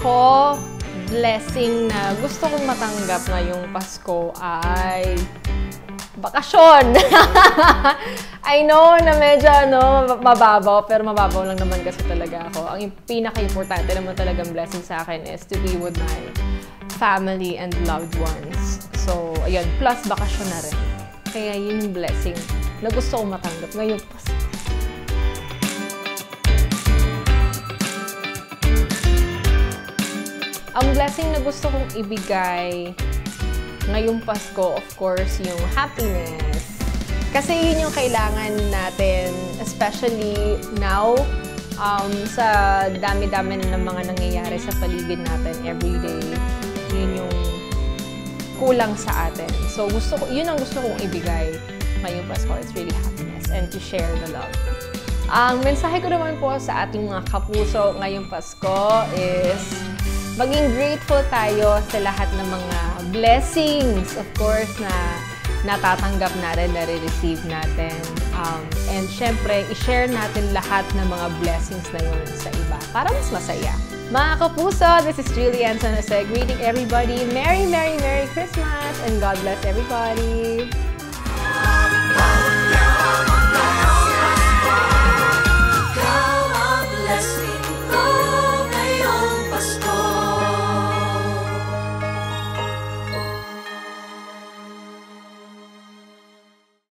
Ako, blessing na gusto kong matanggap ngayong Pasko ay bakasyon. I know na medyo mababaw, pero mababaw lang naman kasi talaga ako. Ang pinaka-importante naman talagang blessing sa akin is to be with my family and loved ones. So, ayun, plus bakasyon na rin. Kaya yun yung blessing na gusto kong matanggap ngayong Pasko. Ang blessing na gusto kong ibigay ngayong Pasko, of course, yung happiness. Kasi yun yung kailangan natin, especially now, sa dami-dami ng mga nangyayari sa paligid natin everyday. Yun yung kulang sa atin. So, yun ang gusto kong ibigay ngayong Pasko. It's really happiness and to share the love. Ang mensahe ko naman po sa ating mga kapuso ngayong Pasko is maging grateful tayo sa lahat ng mga blessings, of course, na natatanggap natin, na re-receive natin. And syempre, i-share natin lahat ng mga blessings na yun sa iba para mas masaya. Mga kapuso, this is Julian Sanose, greeting everybody. Merry, Merry, Merry Christmas and God bless everybody!